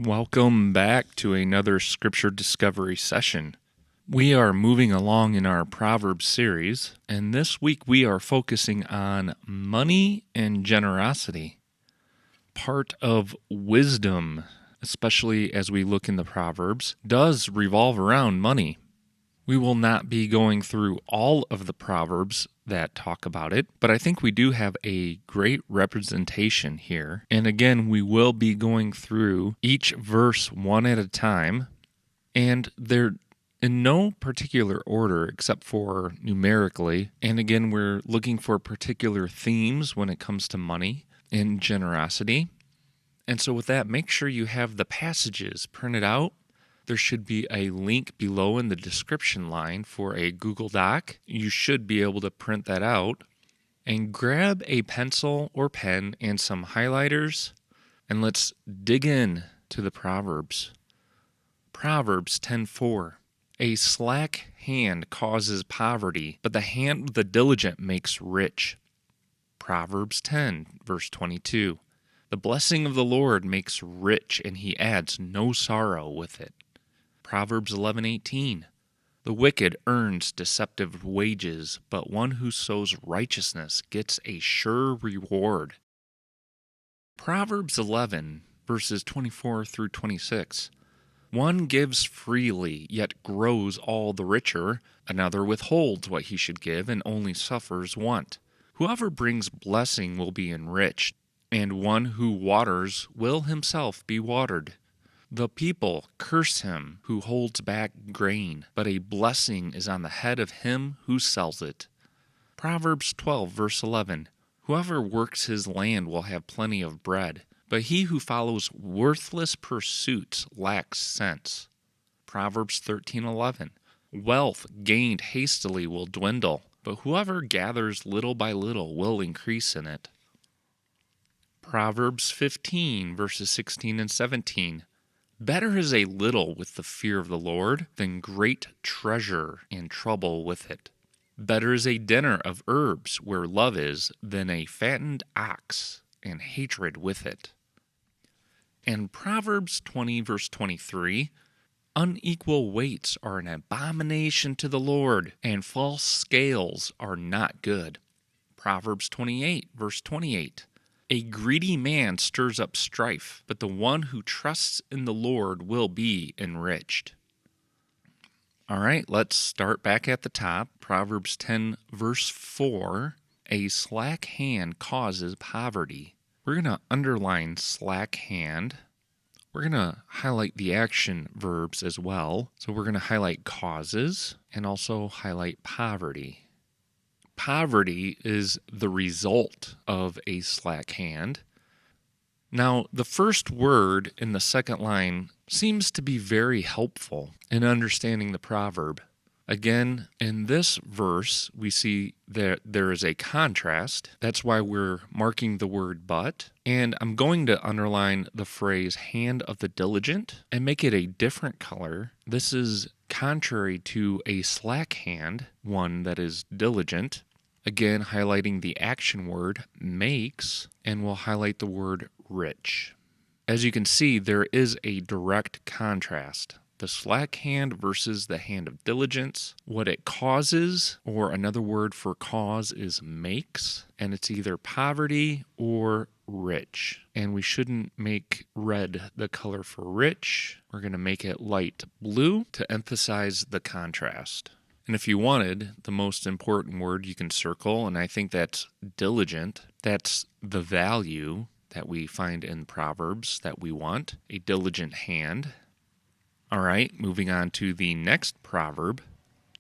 Welcome back to another scripture discovery session. We are moving along in our Proverbs series, and this week we are focusing on money and generosity. Part of wisdom, especially as we look in the Proverbs, does revolve around money. We will not be going through all of the Proverbs that talk about it, but I think we do have a great representation here. And again, we will be going through each verse one at a time, and they're in no particular order except for numerically. And again, we're looking for particular themes when it comes to money and generosity. And so with that, make sure you have the passages printed out. There should be a link below in the description line for a Google Doc. You should be able to print that out. And grab a pencil or pen and some highlighters, and let's dig in to the Proverbs. Proverbs 10:4. A slack hand causes poverty, but the hand of the diligent makes rich. Proverbs 10, verse 22. The blessing of the Lord makes rich, and he adds no sorrow with it. Proverbs 11:18. The wicked earns deceptive wages, but one who sows righteousness gets a sure reward. Proverbs 11, verses 24 through 26. One gives freely, yet grows all the richer. Another withholds what he should give and only suffers want. Whoever brings blessing will be enriched, and one who waters will himself be watered. The people curse him who holds back grain, but a blessing is on the head of him who sells it. Proverbs 12, verse 11. Whoever works his land will have plenty of bread, but he who follows worthless pursuits lacks sense. Proverbs 13:11. Wealth gained hastily will dwindle, but whoever gathers little by little will increase in it. Proverbs 15, verses 16 and 17. Better is a little with the fear of the Lord than great treasure and trouble with it. Better is a dinner of herbs where love is than a fattened ox and hatred with it. And Proverbs 20, verse 23, unequal weights are an abomination to the Lord, and false scales are not good. Proverbs 28, verse 28. A greedy man stirs up strife, but the one who trusts in the Lord will be enriched. All right, let's start back at the top. Proverbs 10, verse 4. A slack hand causes poverty. We're going to underline slack hand. We're going to highlight the action verbs as well. So we're going to highlight causes and also highlight poverty. Poverty is the result of a slack hand. Now, the first word in the second line seems to be very helpful in understanding the proverb. Again, in this verse, we see that there is a contrast. That's why we're marking the word but. And I'm going to underline the phrase hand of the diligent and make it a different color. This is contrary to a slack hand, one that is diligent. Again, highlighting the action word makes, and we'll highlight the word rich. As you can see, there is a direct contrast. The slack hand versus the hand of diligence. What it causes, or another word for cause, is makes, and it's either poverty or rich. And we shouldn't make red the color for rich. We're going to make it light blue to emphasize the contrast. And if you wanted, the most important word you can circle, and I think that's diligent. That's the value that we find in Proverbs that we want, a diligent hand. All right, moving on to the next proverb,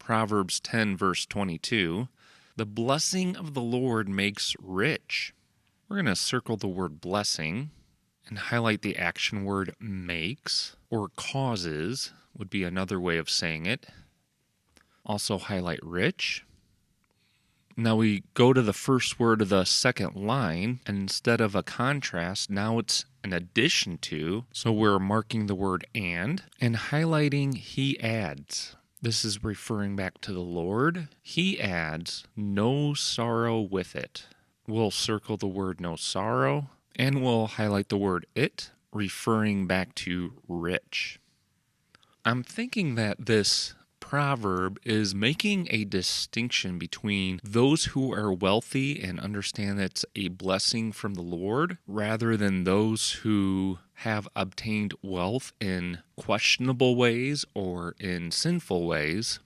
Proverbs 10, verse 22. The blessing of the Lord makes rich. We're going to circle the word blessing and highlight the action word makes, or causes would be another way of saying it. Also highlight rich. Now we go to the first word of the second line, and instead of a contrast, now it's an addition to. So we're marking the word and highlighting he adds. This is referring back to the Lord. He adds no sorrow with it. We'll circle the word no sorrow, and we'll highlight the word it referring back to rich. I'm thinking that this proverb is making a distinction between those who are wealthy and understand that it's a blessing from the Lord, rather than those who have obtained wealth in questionable ways or in sinful ways.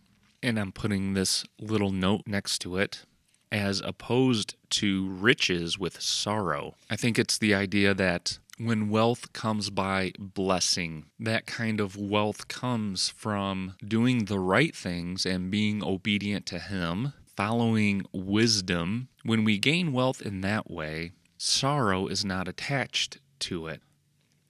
And I'm putting this little note next to it, as opposed to riches with sorrow. I think it's the idea that when wealth comes by blessing, that kind of wealth comes from doing the right things and being obedient to Him, following wisdom. When we gain wealth in that way, sorrow is not attached to it.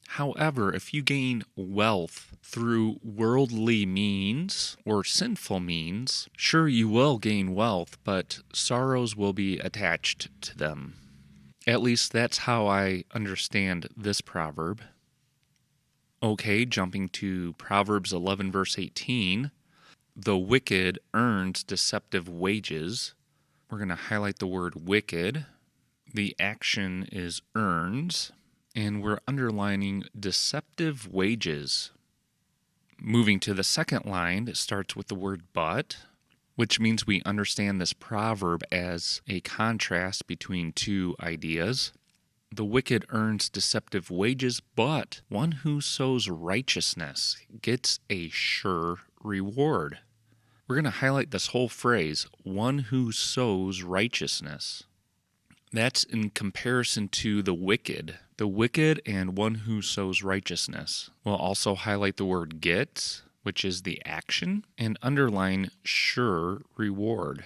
However, if you gain wealth through worldly means or sinful means, sure, you will gain wealth, but sorrows will be attached to them. At least that's how I understand this proverb. Okay, jumping to Proverbs 11, verse 18. The wicked earns deceptive wages. We're going to highlight the word wicked. The action is earns. And we're underlining deceptive wages. Moving to the second line, it starts with the word but, which means we understand this proverb as a contrast between two ideas. The wicked earns deceptive wages, but one who sows righteousness gets a sure reward. We're going to highlight this whole phrase, one who sows righteousness. That's in comparison to the wicked. The wicked and one who sows righteousness. We'll also highlight the word get, which is the action, and underline sure reward.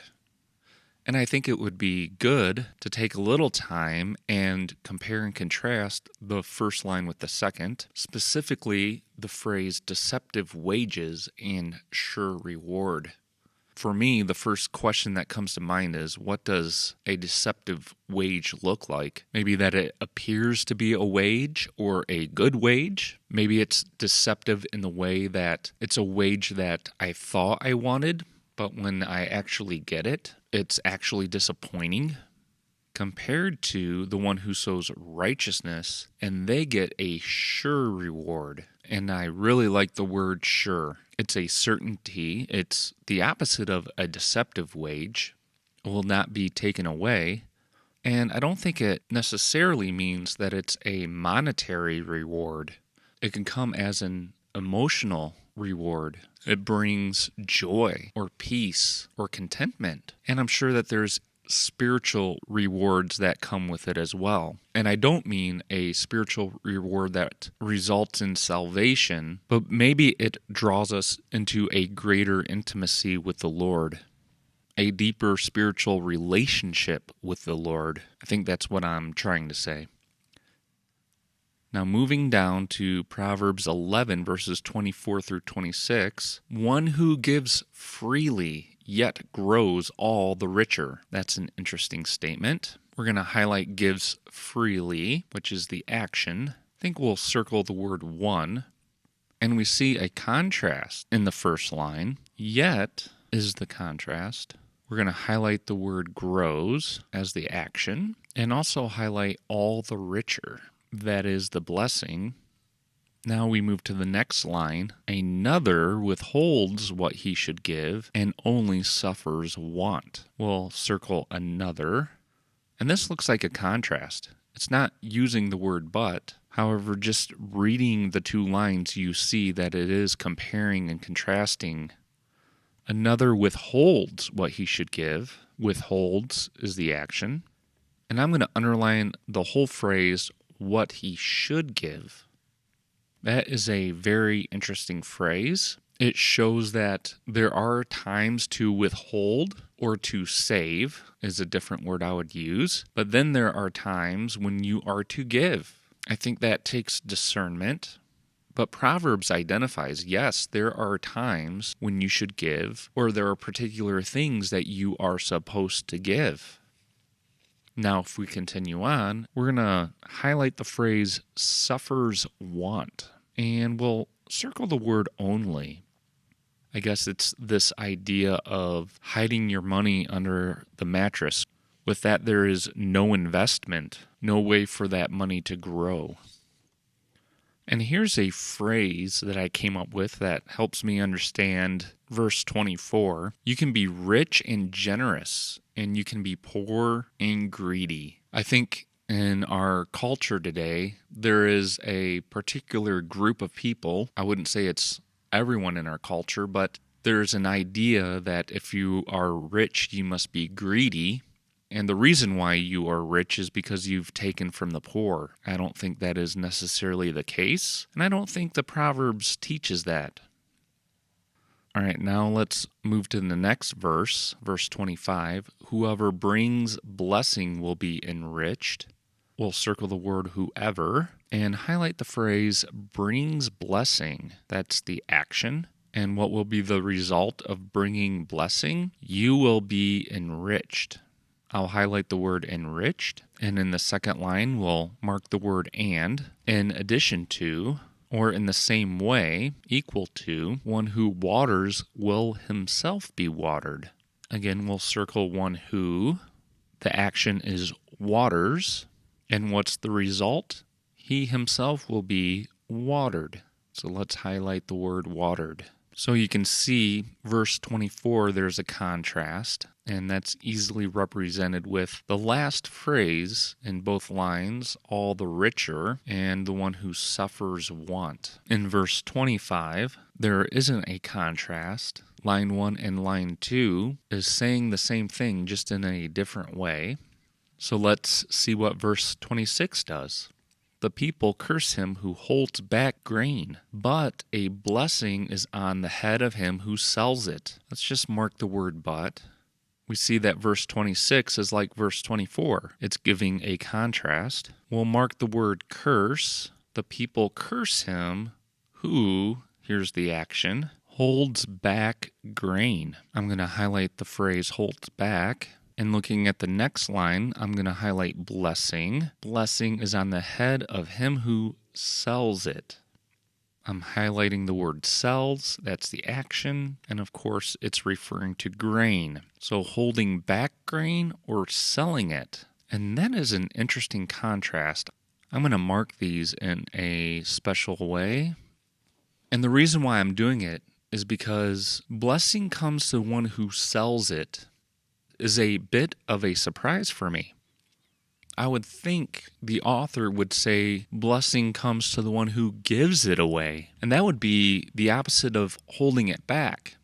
And I think it would be good to take a little time and compare and contrast the first line with the second, specifically the phrase deceptive wages and sure reward. For me, the first question that comes to mind is, what does a deceptive wage look like? Maybe that it appears to be a wage or a good wage. Maybe it's deceptive in the way that it's a wage that I thought I wanted, but when I actually get it, it's actually disappointing. Compared to the one who sows righteousness, and they get a sure reward. And I really like the word sure. It's a certainty. It's the opposite of a deceptive wage. It will not be taken away. And I don't think it necessarily means that it's a monetary reward. It can come as an emotional reward. It brings joy or peace or contentment. And I'm sure that there's spiritual rewards that come with it as well. And I don't mean a spiritual reward that results in salvation, but maybe it draws us into a greater intimacy with the Lord, a deeper spiritual relationship with the Lord. I think that's what I'm trying to say. Now moving down to Proverbs 11, verses 24 through 26, one who gives freely yet grows all the richer. That's an interesting statement. We're going to highlight gives freely, which is the action. I think we'll circle the word one. And we see a contrast in the first line. Yet is the contrast. We're going to highlight the word grows as the action, and also highlight all the richer. That is the blessing. Now we move to the next line. Another withholds what he should give and only suffers want. We'll circle another. And this looks like a contrast. It's not using the word but. However, just reading the two lines, you see that it is comparing and contrasting. Another withholds what he should give. Withholds is the action. And I'm going to underline the whole phrase, what he should give. That is a very interesting phrase. It shows that there are times to withhold or to save is a different word I would use. But then there are times when you are to give. I think that takes discernment. But Proverbs identifies, yes, there are times when you should give, or there are particular things that you are supposed to give. Now, if we continue on, we're going to highlight the phrase suffers want, and we'll circle the word only. I guess it's this idea of hiding your money under the mattress. With that, there is no investment, no way for that money to grow. And here's a phrase that I came up with that helps me understand verse 24. You can be rich and generous, and you can be poor and greedy. I think in our culture today, there is a particular group of people. I wouldn't say it's everyone in our culture, but there's an idea that if you are rich, you must be greedy. And the reason why you are rich is because you've taken from the poor. I don't think that is necessarily the case, and I don't think the Proverbs teaches that. All right, now let's move to the next verse, verse 25. Whoever brings blessing will be enriched. We'll circle the word whoever and highlight the phrase brings blessing. That's the action. And what will be the result of bringing blessing? You will be enriched. I'll highlight the word enriched, and in the second line, we'll mark the word and, in addition to, or in the same way, equal to, one who waters will himself be watered. Again, we'll circle one who. The action is waters, and what's the result? He himself will be watered. So let's highlight the word watered. So you can see verse 24, there's a contrast, and that's easily represented with the last phrase in both lines, all the richer, and the one who suffers want. In verse 25, there isn't a contrast. Line 1 and line 2 is saying the same thing, just in a different way. So let's see what verse 26 does. The people curse him who holds back grain, but a blessing is on the head of him who sells it. Let's just mark the word but. We see that verse 26 is like verse 24. It's giving a contrast. We'll mark the word curse. The people curse him who, here's the action, holds back grain. I'm going to highlight the phrase holds back. And looking at the next line, I'm going to highlight blessing. Blessing is on the head of him who sells it. I'm highlighting the word sells. That's the action. And of course, it's referring to grain. So holding back grain or selling it. And that is an interesting contrast. I'm going to mark these in a special way. And the reason why I'm doing it is because blessing comes to the one who sells it is a bit of a surprise for me. I would think the author would say blessing comes to the one who gives it away, and that would be the opposite of holding it back.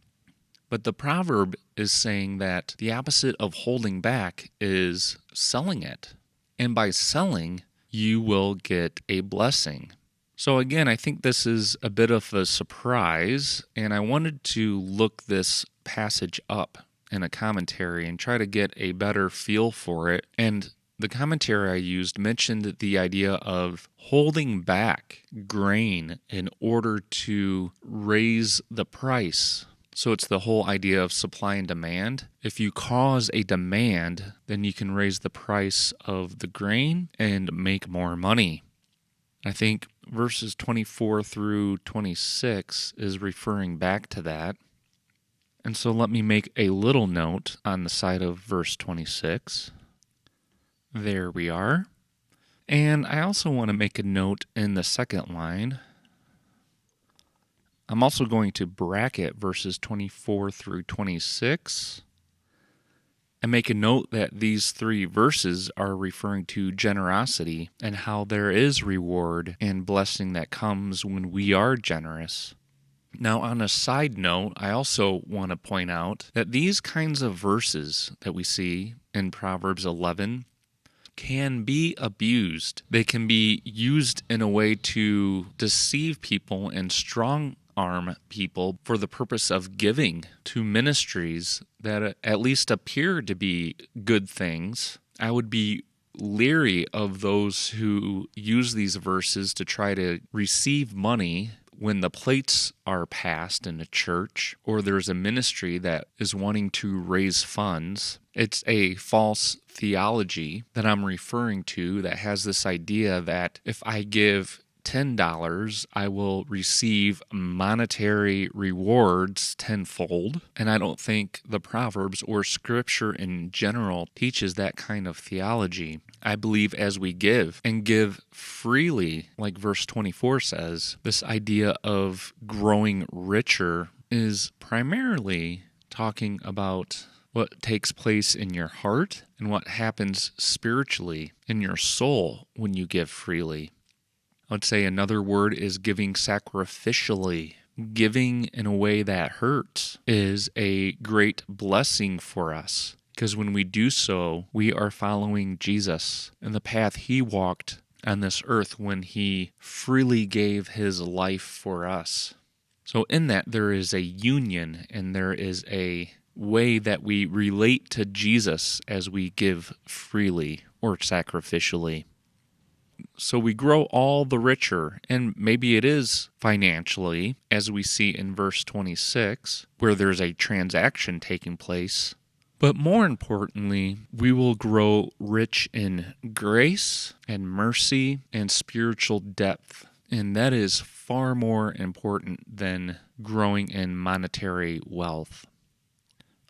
But the proverb is saying that the opposite of holding back is selling it, and by selling, you will get a blessing. So again, I think this is a bit of a surprise, and I wanted to look this passage up in a commentary and try to get a better feel for it. And the commentary I used mentioned the idea of holding back grain in order to raise the price. So it's the whole idea of supply and demand. If you cause a demand, then you can raise the price of the grain and make more money. I think verses 24 through 26 is referring back to that. And so let me make a little note on the side of verse 26. There we are. And I also want to make a note in the second line. I'm also going to bracket verses 24 through 26 and make a note that these three verses are referring to generosity and how there is reward and blessing that comes when we are generous. Now, on a side note, I also want to point out that these kinds of verses that we see in Proverbs 11 can be abused. They can be used in a way to deceive people and strong-arm people for the purpose of giving to ministries that at least appear to be good things. I would be leery of those who use these verses to try to receive money when the plates are passed in a church or there's a ministry that is wanting to raise funds. It's a false theology that I'm referring to that has this idea that if I give $10, I will receive monetary rewards tenfold. And I don't think the Proverbs or Scripture in general teaches that kind of theology. I believe as we give and give freely, like verse 24 says, this idea of growing richer is primarily talking about what takes place in your heart and what happens spiritually in your soul when you give freely. I would say another word is giving sacrificially. Giving in a way that hurts is a great blessing for us, because when we do so, we are following Jesus and the path he walked on this earth when he freely gave his life for us. So in that, there is a union and there is a way that we relate to Jesus as we give freely or sacrificially. So we grow all the richer, and maybe it is financially, as we see in verse 26, where there's a transaction taking place. But more importantly, we will grow rich in grace and mercy and spiritual depth. And that is far more important than growing in monetary wealth.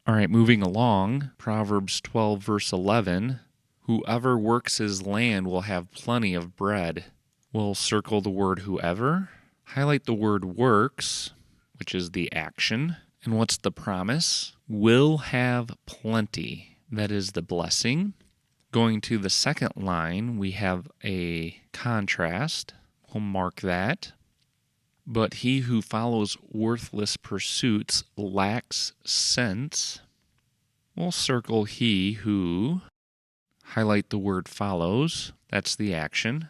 All right, moving along, Proverbs 12, verse 11. Whoever works his land will have plenty of bread. We'll circle the word whoever, highlight the word works, which is the action. And what's the promise? Will have plenty. That is the blessing. Going to the second line, we have a contrast. We'll mark that. But he who follows worthless pursuits lacks sense. We'll circle he who, highlight the word follows. That's the action.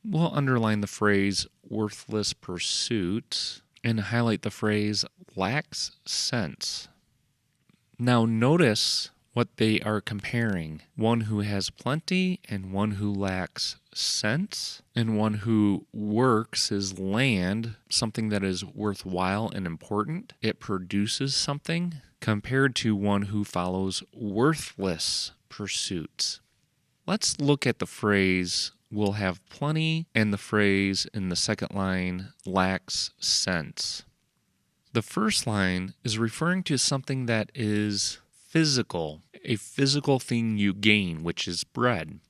We'll underline the phrase worthless pursuits and highlight the phrase lacks sense. Now notice what they are comparing. One who has plenty and one who lacks sense, and one who works his land, something that is worthwhile and important. It produces something, compared to one who follows worthless pursuits. Let's look at the phrase will have plenty and the phrase in the second line lacks sense. The first line is referring to something that is physical, a physical thing you gain, which is bread.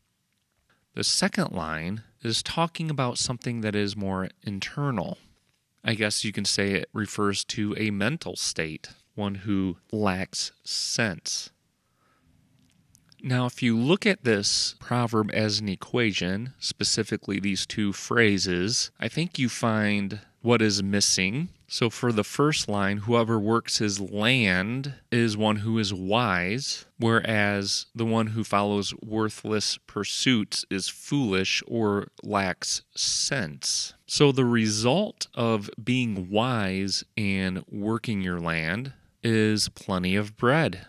The second line is talking about something that is more internal. I guess you can say it refers to a mental state, one who lacks sense. Now, if you look at this proverb as an equation, specifically these two phrases, I think you find what is missing. So for the first line, whoever works his land is one who is wise, whereas the one who follows worthless pursuits is foolish or lacks sense. So the result of being wise and working your land is plenty of bread,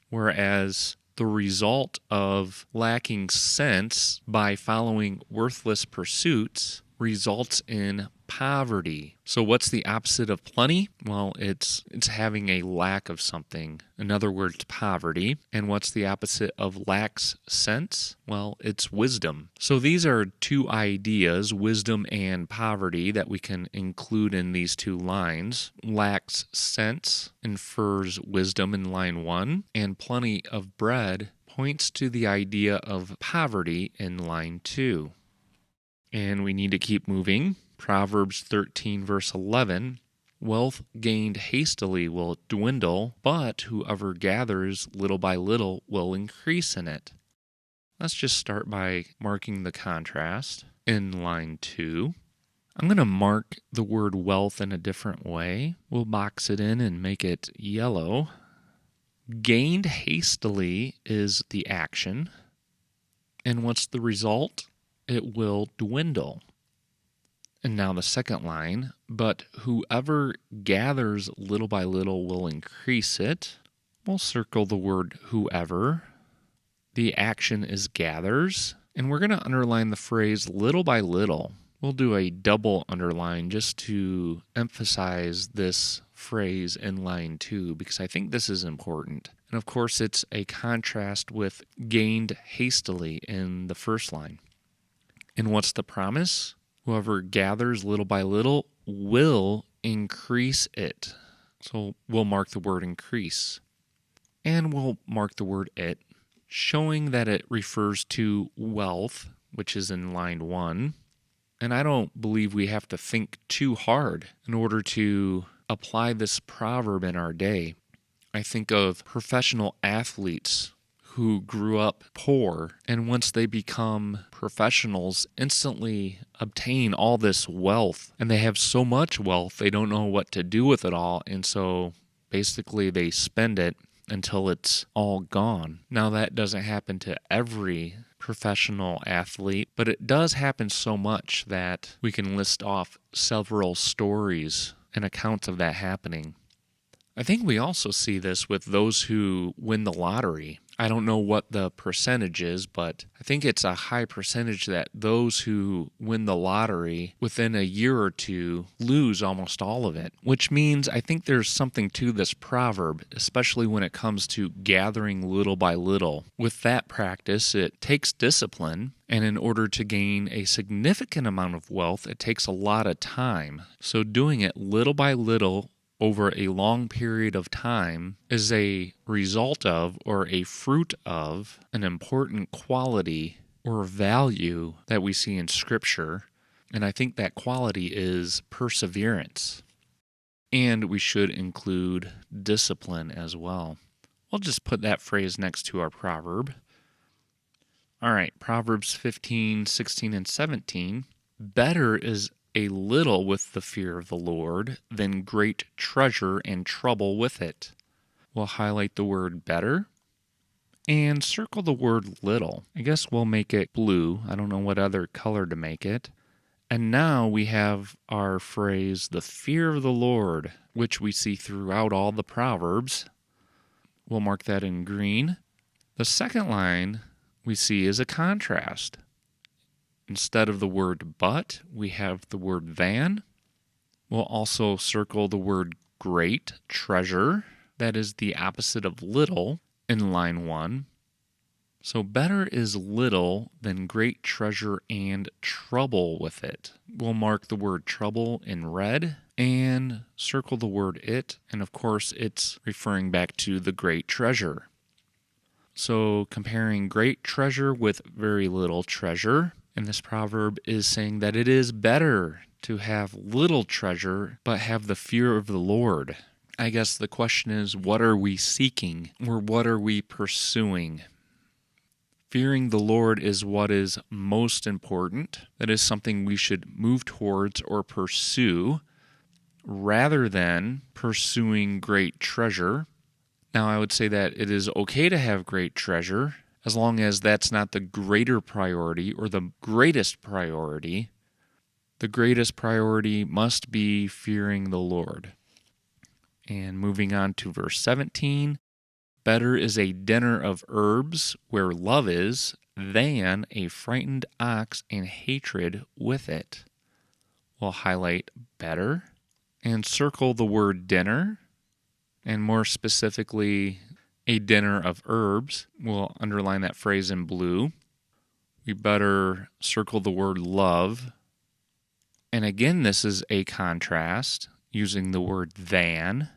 whereas the result of lacking sense by following worthless pursuits results in poverty. So what's the opposite of plenty? Well, it's having a lack of something. In other words, poverty. And what's the opposite of lacks sense? Well, it's wisdom. So these are two ideas, wisdom and poverty, that we can include in these two lines. Lacks sense infers wisdom in line 1, and plenty of bread points to the idea of poverty in line 2. And we need to keep moving. Proverbs 13, verse 11, wealth gained hastily will dwindle, but whoever gathers little by little will increase in it. Let's just start by marking the contrast in line 2. I'm going to mark the word wealth in a different way. We'll box it in and make it yellow. Gained hastily is the action. And what's the result? It will dwindle. And now the second line, but whoever gathers little by little will increase it. We'll circle the word whoever. The action is gathers. And we're going to underline the phrase little by little. We'll do a double underline just to emphasize this phrase in line 2 because I think this is important. And of course, it's a contrast with gained hastily in the first line. And what's the promise? Whoever gathers little by little will increase it. So we'll mark the word increase. And we'll mark the word it showing that it refers to wealth, which is in line 1. And I don't believe we have to think too hard in order to apply this proverb in our day. I think of professional athletes who grew up poor, and once they become professionals, instantly obtain all this wealth. And they have so much wealth, they don't know what to do with it all. And so basically they spend it until it's all gone. Now, that doesn't happen to every professional athlete, but it does happen so much that we can list off several stories and accounts of that happening. I think we also see this with those who win the lottery. I don't know what the percentage is, but I think it's a high percentage that those who win the lottery within a year or two lose almost all of it, which means I think there's something to this proverb, especially when it comes to gathering little by little. With that practice, it takes discipline, and in order to gain a significant amount of wealth, it takes a lot of time. So doing it little by little over a long period of time is a result of or a fruit of an important quality or value that we see in Scripture. And I think that quality is perseverance. And we should include discipline as well. We'll just put that phrase next to our proverb. All right, Proverbs 15, 16, and 17. Better is a little with the fear of the Lord than great treasure and trouble with it. We'll highlight the word better and circle the word little. I guess we'll make it blue. I don't know what other color to make it. And now we have our phrase, the fear of the Lord, which we see throughout all the Proverbs. We'll mark that in green. The second line we see is a contrast. Instead of the word but, we have the word than. We'll also circle the word great, treasure. That is the opposite of little in line 1. So better is little than great treasure and trouble with it. We'll mark the word trouble in red and circle the word it. And of course, it's referring back to the great treasure. So comparing great treasure with very little treasure. And this proverb is saying that it is better to have little treasure, but have the fear of the Lord. I guess the question is, what are we seeking, or what are we pursuing? Fearing the Lord is what is most important. That is something we should move towards or pursue, rather than pursuing great treasure. Now, I would say that it is okay to have great treasure, as long as that's not the greater priority or the greatest priority. The greatest priority must be fearing the Lord. And moving on to verse 17, better is a dinner of herbs where love is than a frightened ox and hatred with it. We'll highlight better and circle the word dinner, and more specifically, a dinner of herbs. We'll underline that phrase in blue. We better circle the word love. And again, this is a contrast using the word than.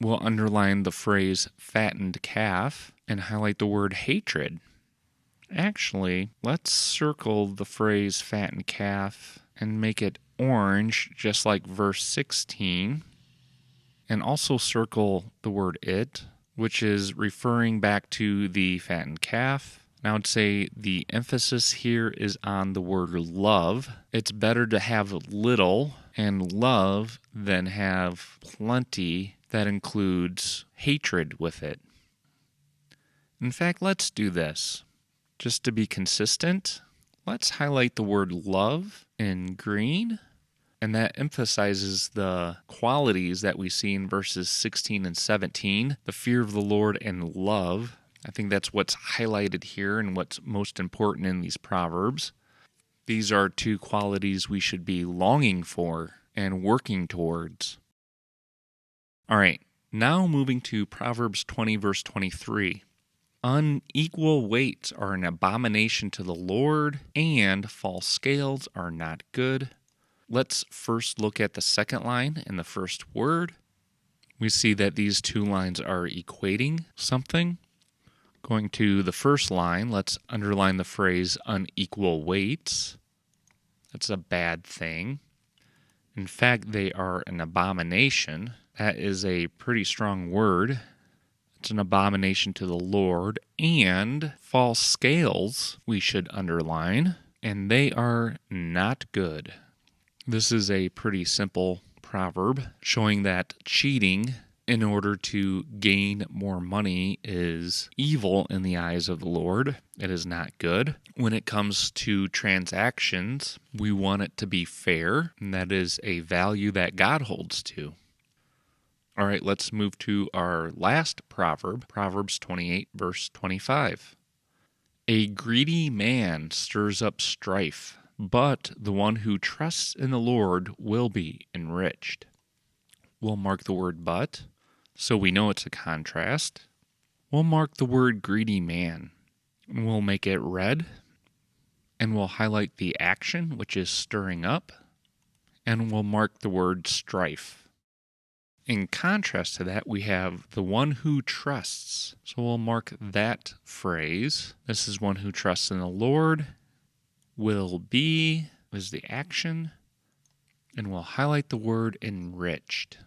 We'll underline the phrase fattened calf and highlight the word hatred. Actually, let's circle the phrase fattened calf and make it orange, just like verse 16. And also circle the word it, which is referring back to the fattened calf. And I would say the emphasis here is on the word love. It's better to have little and love than have plenty that includes hatred with it. In fact, let's do this. Just to be consistent, let's highlight the word love in green. And that emphasizes the qualities that we see in verses 16 and 17, the fear of the Lord and love. I think that's what's highlighted here and what's most important in these Proverbs. These are two qualities we should be longing for and working towards. All right, now moving to Proverbs 20, verse 23. Unequal weights are an abomination to the Lord, and false scales are not good. Let's first look at the second line in the first word. We see that these two lines are equating something. Going to the first line, let's underline the phrase unequal weights. That's a bad thing. In fact, they are an abomination. That is a pretty strong word. It's an abomination to the Lord. And false scales we should underline, and they are not good. This is a pretty simple proverb showing that cheating in order to gain more money is evil in the eyes of the Lord. It is not good. When it comes to transactions, we want it to be fair, and that is a value that God holds to. All right, let's move to our last proverb, Proverbs 28, verse 25. A greedy man stirs up strife, but the one who trusts in the Lord will be enriched. We'll mark the word but, so we know it's a contrast. We'll mark the word greedy man, and we'll make it red, and we'll highlight the action, which is stirring up, and we'll mark the word strife. In contrast to that, we have the one who trusts. So we'll mark that phrase. This is one who trusts in the Lord. Will be is the action. And we'll highlight the word enriched.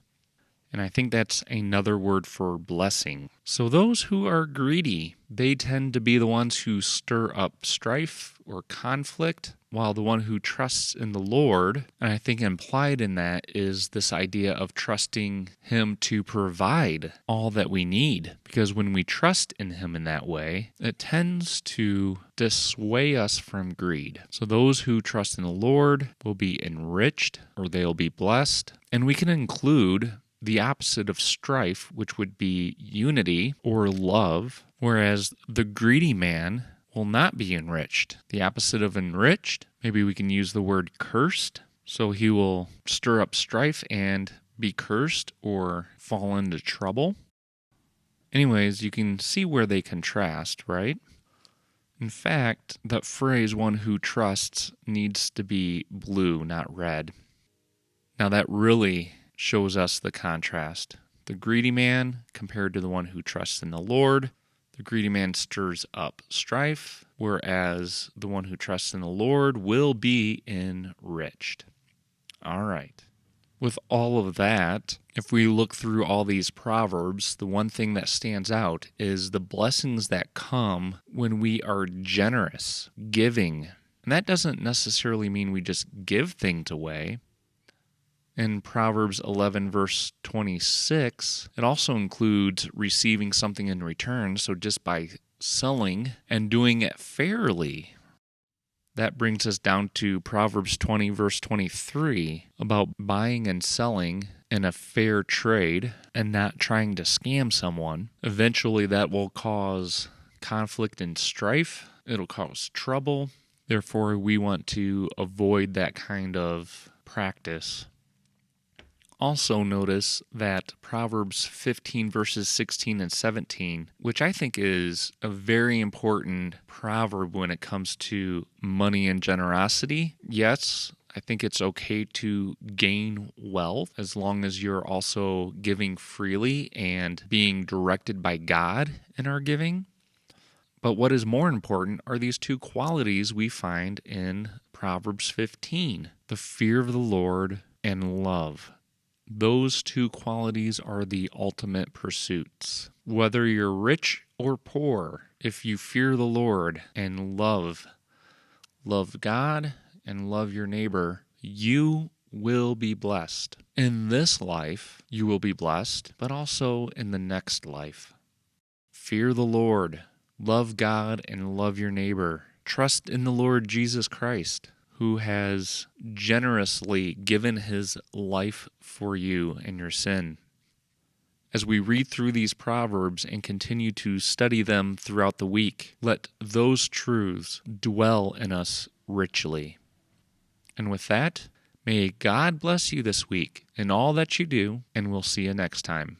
And I think that's another word for blessing. So those who are greedy, they tend to be the ones who stir up strife or conflict, while the one who trusts in the Lord, and I think implied in that is this idea of trusting Him to provide all that we need. Because when we trust in Him in that way, it tends to dissuade us from greed. So those who trust in the Lord will be enriched, or they'll be blessed. And we can include the opposite of strife, which would be unity or love, whereas the greedy man will not be enriched. The opposite of enriched, maybe we can use the word cursed. So he will stir up strife and be cursed or fall into trouble. Anyways, you can see where they contrast, right? In fact, that phrase, one who trusts, needs to be blue, not red. Now that really shows us the contrast. The greedy man compared to the one who trusts in the Lord. The greedy man stirs up strife, whereas the one who trusts in the Lord will be enriched. All right. With all of that, if we look through all these proverbs, the one thing that stands out is the blessings that come when we are generous, giving. And that doesn't necessarily mean we just give things away. In Proverbs 11, verse 26, it also includes receiving something in return. So just by selling and doing it fairly, that brings us down to Proverbs 20, verse 23, about buying and selling in a fair trade and not trying to scam someone. Eventually, that will cause conflict and strife. It'll cause trouble. Therefore, we want to avoid that kind of practice. Also notice that Proverbs 15 verses 16 and 17, which I think is a very important proverb when it comes to money and generosity. Yes, I think it's okay to gain wealth as long as you're also giving freely and being directed by God in our giving. But what is more important are these two qualities we find in Proverbs 15, the fear of the Lord and love. Those two qualities are the ultimate pursuits. Whether you're rich or poor, if you fear the Lord and love God and love your neighbor, you will be blessed. In this life, you will be blessed, but also in the next life. Fear the Lord, love God, and love your neighbor. Trust in the Lord Jesus Christ, who has generously given his life for you and your sin. As we read through these proverbs and continue to study them throughout the week, let those truths dwell in us richly. And with that, may God bless you this week in all that you do, and we'll see you next time.